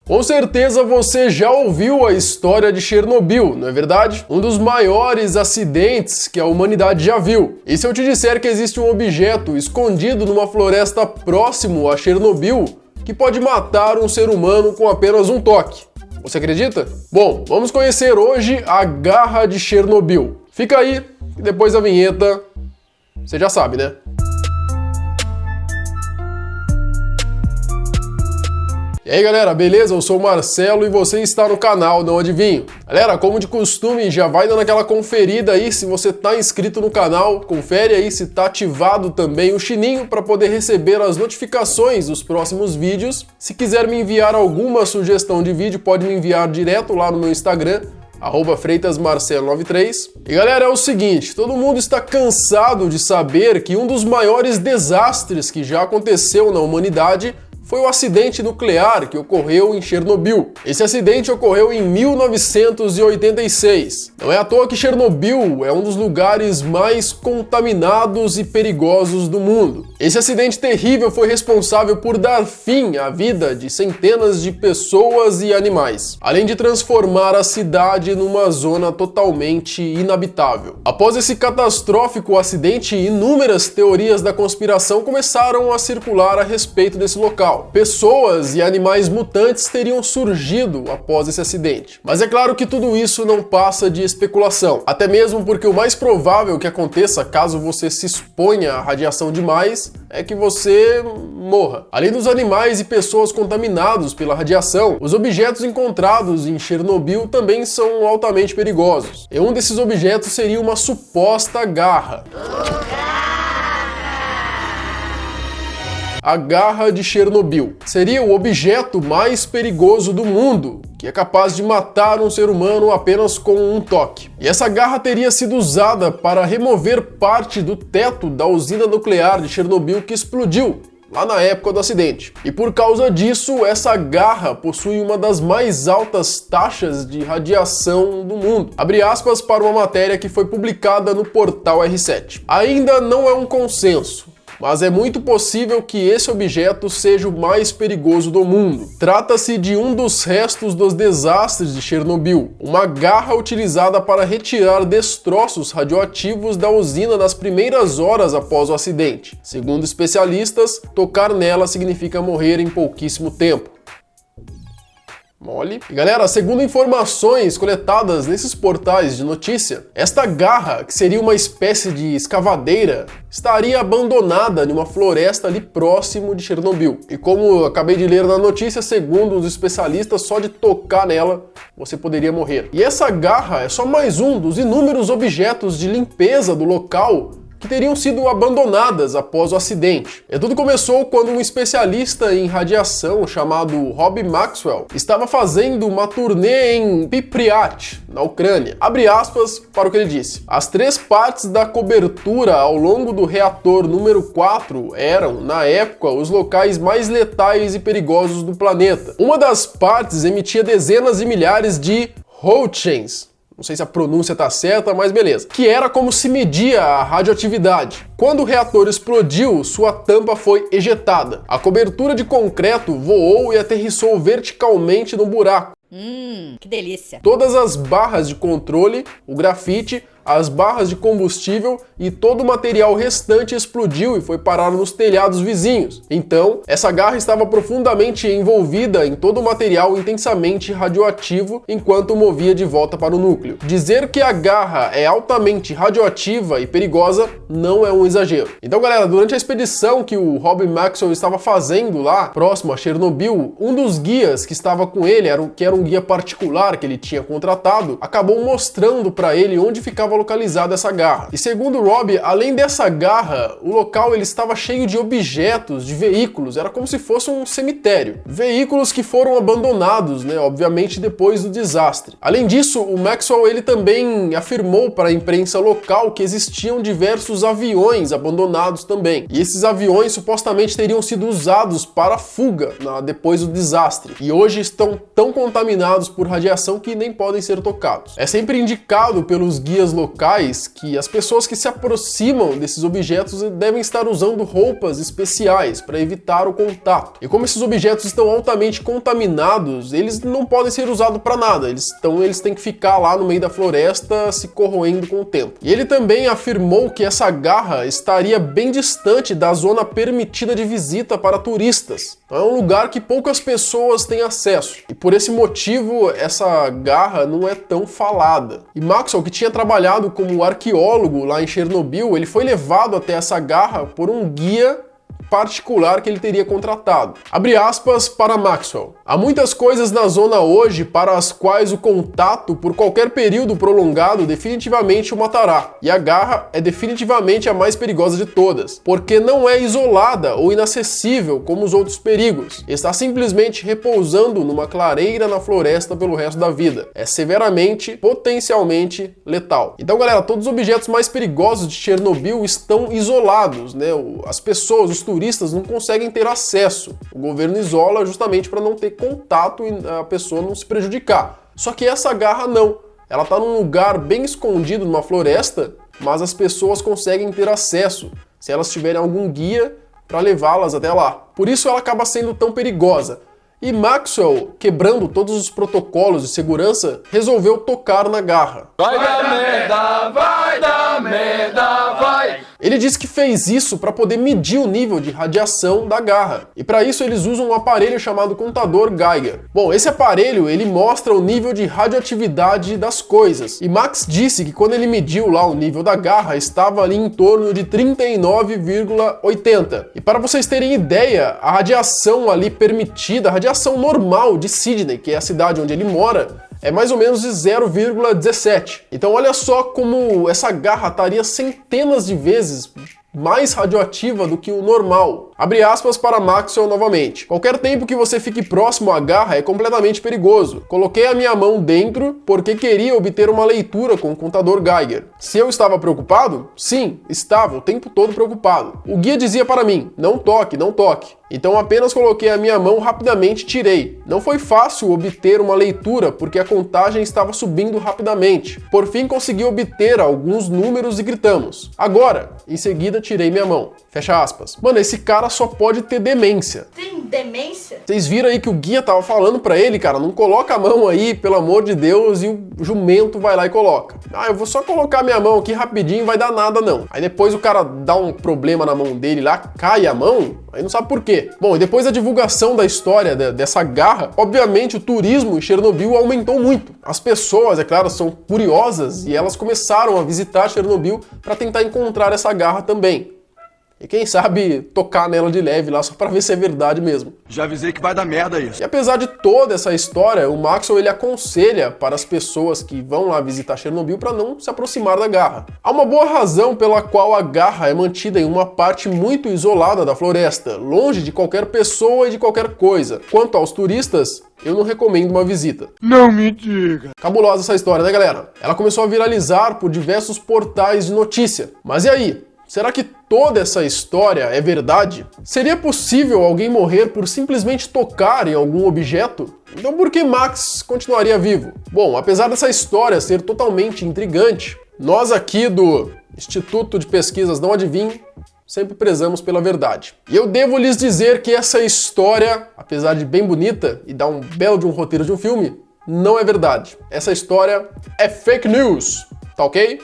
Com certeza você já ouviu a história de Chernobyl, não é verdade? Um dos maiores acidentes que a humanidade já viu. E se eu te disser que existe um objeto escondido numa floresta próximo a Chernobyl que pode matar um ser humano com apenas um toque? Você acredita? Bom, vamos conhecer hoje a Garra de Chernobyl. Fica aí e depois da vinheta, você já sabe, né? E aí galera, beleza? Eu sou o Marcelo e você está no canal Não Adivinho. Galera, como de costume, já vai dando aquela conferida aí se você está inscrito no canal, confere aí se está ativado também o sininho para poder receber as notificações dos próximos vídeos. Se quiser me enviar alguma sugestão de vídeo, pode me enviar direto lá no meu Instagram, @freitasmarcelo93. E galera, é o seguinte, todo mundo está cansado de saber que um dos maiores desastres que já aconteceu na humanidade foi o acidente nuclear que ocorreu em Chernobyl. Esse acidente ocorreu em 1986. Não é à toa que Chernobyl é um dos lugares mais contaminados e perigosos do mundo. Esse acidente terrível foi responsável por dar fim à vida de centenas de pessoas e animais, além de transformar a cidade numa zona totalmente inabitável. Após esse catastrófico acidente, inúmeras teorias da conspiração começaram a circular a respeito desse local. Pessoas e animais mutantes teriam surgido após esse acidente. Mas é claro que tudo isso não passa de especulação, até mesmo porque o mais provável que aconteça caso você se exponha à radiação demais é que você morra. Além dos animais e pessoas contaminados pela radiação, os objetos encontrados em Chernobyl também são altamente perigosos. E um desses objetos seria uma suposta garra. A Garra de Chernobyl seria o objeto mais perigoso do mundo, que é capaz de matar um ser humano apenas com um toque. E essa garra teria sido usada para remover parte do teto da usina nuclear de Chernobyl que explodiu lá na época do acidente. E por causa disso, essa garra possui uma das mais altas taxas de radiação do mundo. Abre aspas para uma matéria que foi publicada no portal R7. Ainda não é um consenso, mas é muito possível que esse objeto seja o mais perigoso do mundo. Trata-se de um dos restos dos desastres de Chernobyl, uma garra utilizada para retirar destroços radioativos da usina nas primeiras horas após o acidente. Segundo especialistas, tocar nela significa morrer em pouquíssimo tempo. Mole. E galera, segundo informações coletadas nesses portais de notícia, esta garra, que seria uma espécie de escavadeira, estaria abandonada em uma floresta ali próximo de Chernobyl. E como eu acabei de ler na notícia, segundo os especialistas, só de tocar nela você poderia morrer. E essa garra é só mais um dos inúmeros objetos de limpeza do local que teriam sido abandonadas após o acidente. E tudo começou quando um especialista em radiação chamado Rob Maxwell estava fazendo uma turnê em Pripyat, na Ucrânia. Abre aspas para o que ele disse. As 3 partes da cobertura ao longo do reator número 4 eram, na época, os locais mais letais e perigosos do planeta. Uma das partes emitia dezenas de milhares de roentgens. Não sei se a pronúncia tá certa, mas beleza. Que era como se media a radioatividade. Quando o reator explodiu, sua tampa foi ejetada. A cobertura de concreto voou e aterrissou verticalmente no buraco. Que delícia! Todas as barras de controle, o grafite, as barras de combustível e todo o material restante explodiu e foi parar nos telhados vizinhos. Então, essa garra estava profundamente envolvida em todo o material intensamente radioativo enquanto movia de volta para o núcleo. Dizer que a garra é altamente radioativa e perigosa não é um exagero. Então, galera, durante a expedição que o Rob Maxwell estava fazendo lá, próximo a Chernobyl, um dos guias que estava com ele, que era um guia particular que ele tinha contratado, acabou mostrando para ele onde ficava localizada essa garra. E segundo Rob, além dessa garra, o local ele estava cheio de objetos, de veículos, era como se fosse um cemitério. Veículos que foram abandonados, né, obviamente depois do desastre. Além disso, o Maxwell ele também afirmou para a imprensa local que existiam diversos aviões abandonados também. E esses aviões supostamente teriam sido usados para fuga depois do desastre. E hoje estão tão contaminados por radiação que nem podem ser tocados. É sempre indicado pelos guias locais que as pessoas que se aproximam desses objetos devem estar usando roupas especiais para evitar o contato. E como esses objetos estão altamente contaminados, eles não podem ser usados para nada. Eles têm que ficar lá no meio da floresta se corroendo com o tempo. E ele também afirmou que essa garra estaria bem distante da zona permitida de visita para turistas. Então é um lugar que poucas pessoas têm acesso. E por esse motivo, essa garra não é tão falada. E Maxwell, que tinha trabalhado como arqueólogo lá em Chernobyl, ele foi levado até essa garra por um guia particular que ele teria contratado. Abre aspas para Maxwell. Há muitas coisas na zona hoje para as quais o contato por qualquer período prolongado definitivamente o matará. E a garra é definitivamente a mais perigosa de todas, porque não é isolada ou inacessível como os outros perigos. Está simplesmente repousando numa clareira na floresta pelo resto da vida. É severamente, potencialmente letal. Então, galera, todos os objetos mais perigosos de Chernobyl estão isolados, né? As pessoas, os turistas não conseguem ter acesso. O governo isola justamente para não ter contato e a pessoa não se prejudicar. Só que essa garra não. Ela está num lugar bem escondido numa floresta, mas as pessoas conseguem ter acesso se elas tiverem algum guia para levá-las até lá. Por isso ela acaba sendo tão perigosa. E Maxwell, quebrando todos os protocolos de segurança, resolveu tocar na garra. Vai dar merda, vai dar merda, vai! Ele disse que fez isso para poder medir o nível de radiação da garra. E para isso eles usam um aparelho chamado contador Geiger. Bom, esse aparelho ele mostra o nível de radioatividade das coisas. E Max disse que quando ele mediu lá o nível da garra, estava ali em torno de 39,80. E para vocês terem ideia, a radiação ali permitida, a radiação normal de Sydney, que é a cidade onde ele mora, é mais ou menos de 0,17. Então olha só como essa garra estaria centenas de vezes mais radioativa do que o normal. Abre aspas para Maxwell novamente. Qualquer tempo que você fique próximo à garra é completamente perigoso. Coloquei a minha mão dentro porque queria obter uma leitura com o contador Geiger. Se eu estava preocupado? Sim, estava o tempo todo preocupado. O guia dizia para mim, não toque, não toque. Então apenas coloquei a minha mão rapidamente e tirei. Não foi fácil obter uma leitura porque a contagem estava subindo rapidamente. Por fim consegui obter alguns números e gritamos. Agora, em seguida tirei minha mão. Fecha aspas. Mano, esse cara só pode ter demência. Tem demência? Vocês viram aí que o guia tava falando pra ele, cara, não coloca a mão aí, pelo amor de Deus, e o jumento vai lá e coloca. Ah, eu vou só colocar minha mão aqui rapidinho, vai dar nada não. Aí depois o cara dá um problema na mão dele lá, cai a mão, aí não sabe por quê. Bom, e depois da divulgação da história dessa garra, obviamente o turismo em Chernobyl aumentou muito. As pessoas, é claro, são curiosas e elas começaram a visitar Chernobyl para tentar encontrar essa garra também. E quem sabe tocar nela de leve lá só para ver se é verdade mesmo. Já avisei que vai dar merda isso. E apesar de toda essa história, o Maxwell ele aconselha para as pessoas que vão lá visitar Chernobyl para não se aproximar da garra. Há uma boa razão pela qual a garra é mantida em uma parte muito isolada da floresta, longe de qualquer pessoa e de qualquer coisa. Quanto aos turistas, eu não recomendo uma visita. Não me diga. Cabulosa essa história, né, galera? Ela começou a viralizar por diversos portais de notícia. Mas e aí? Será que toda essa história é verdade? Seria possível alguém morrer por simplesmente tocar em algum objeto? Então por que Max continuaria vivo? Bom, apesar dessa história ser totalmente intrigante, nós aqui do Instituto de Pesquisas Não Adivinham sempre prezamos pela verdade. E eu devo lhes dizer que essa história, apesar de bem bonita e dar um belo de um roteiro de um filme, não é verdade. Essa história é fake news. Tá ok?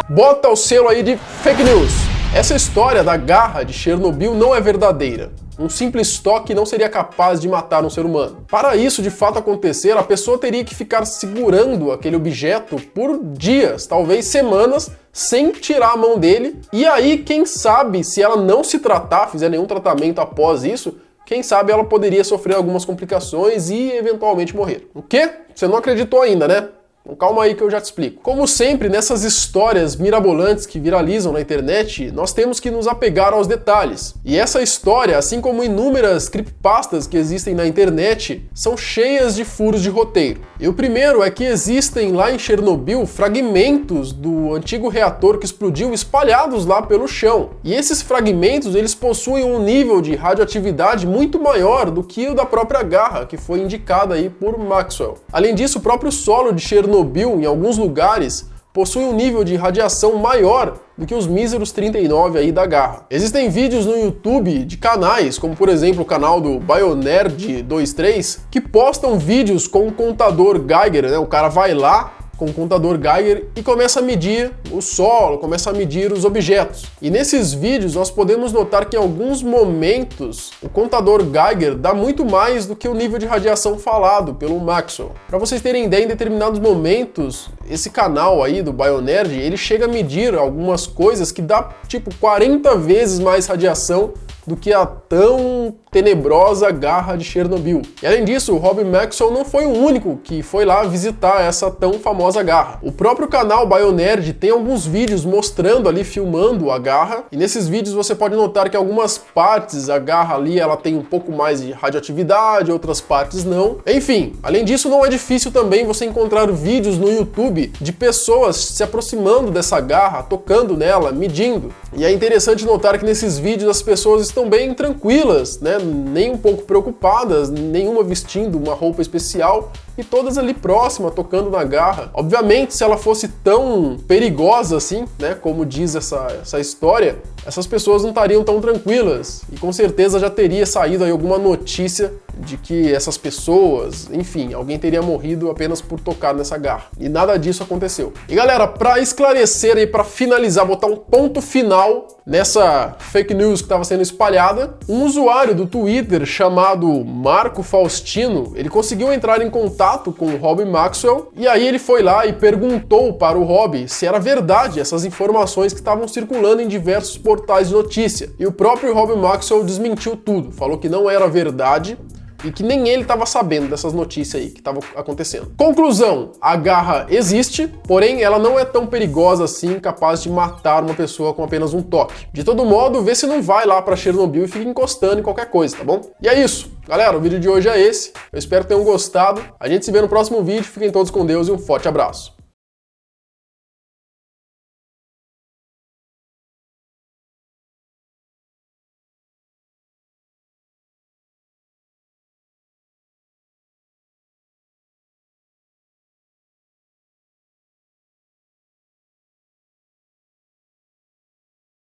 Bota o selo aí de fake news. Essa história da garra de Chernobyl não é verdadeira. Um simples toque não seria capaz de matar um ser humano. Para isso de fato acontecer, a pessoa teria que ficar segurando aquele objeto por dias, talvez semanas, sem tirar a mão dele. E aí, quem sabe, se ela não se tratar, fizer nenhum tratamento após isso, quem sabe ela poderia sofrer algumas complicações e eventualmente morrer. O quê? Você não acreditou ainda, né? Então calma aí que eu já te explico. Como sempre, nessas histórias mirabolantes que viralizam na internet, nós temos que nos apegar aos detalhes. E essa história, assim como inúmeras creepypastas que existem na internet, são cheias de furos de roteiro. E o primeiro é que existem lá em Chernobyl fragmentos do antigo reator que explodiu espalhados lá pelo chão. E esses fragmentos, eles possuem um nível de radioatividade muito maior do que o da própria garra, que foi indicada aí por Maxwell. Além disso, o próprio solo de Chernobyl, em alguns lugares, possui um nível de radiação maior do que os míseros 39 aí da garra. Existem vídeos no YouTube de canais, como por exemplo o canal do Bionerd23, que postam vídeos com um contador Geiger, né? O cara vai lá com o contador Geiger e começa a medir o solo, começa a medir os objetos. E nesses vídeos nós podemos notar que em alguns momentos o contador Geiger dá muito mais do que o nível de radiação falado pelo Maxwell. Para vocês terem ideia, em determinados momentos, esse canal aí do Bionerd, ele chega a medir algumas coisas que dá tipo 40 vezes mais radiação do que a tão tenebrosa garra de Chernobyl. E além disso, o Rob Maxwell não foi o único que foi lá visitar essa tão famosa garra. O próprio canal Bionerd tem alguns vídeos mostrando ali, filmando a garra, e nesses vídeos você pode notar que algumas partes a garra ali ela tem um pouco mais de radioatividade, outras partes não. Enfim, além disso não é difícil também você encontrar vídeos no YouTube de pessoas se aproximando dessa garra, tocando nela, medindo. E é interessante notar que nesses vídeos as pessoas estão bem tranquilas, né? Nem um pouco preocupadas, nenhuma vestindo uma roupa especial e todas ali próximas, tocando na garra. Obviamente, se ela fosse tão perigosa assim, né, como diz essa história, essas pessoas não estariam tão tranquilas e com certeza já teria saído aí alguma notícia de que essas pessoas, enfim, alguém teria morrido apenas por tocar nessa garra. E nada disso aconteceu. E galera, para esclarecer e para finalizar, botar um ponto final nessa fake news que estava sendo espalhada, um usuário do Twitter chamado Marco Faustino, ele conseguiu entrar em contato com o Rob Maxwell e aí ele foi lá e perguntou para o Rob se era verdade essas informações que estavam circulando em diversos portais de notícia. E o próprio Rob Maxwell desmentiu tudo, falou que não era verdade e que nem ele estava sabendo dessas notícias aí que estavam acontecendo. Conclusão, a garra existe, porém ela não é tão perigosa assim, capaz de matar uma pessoa com apenas um toque. De todo modo, vê se não vai lá para Chernobyl e fica encostando em qualquer coisa, tá bom? E é isso. Galera, o vídeo de hoje é esse. Eu espero que tenham gostado. A gente se vê no próximo vídeo. Fiquem todos com Deus e um forte abraço.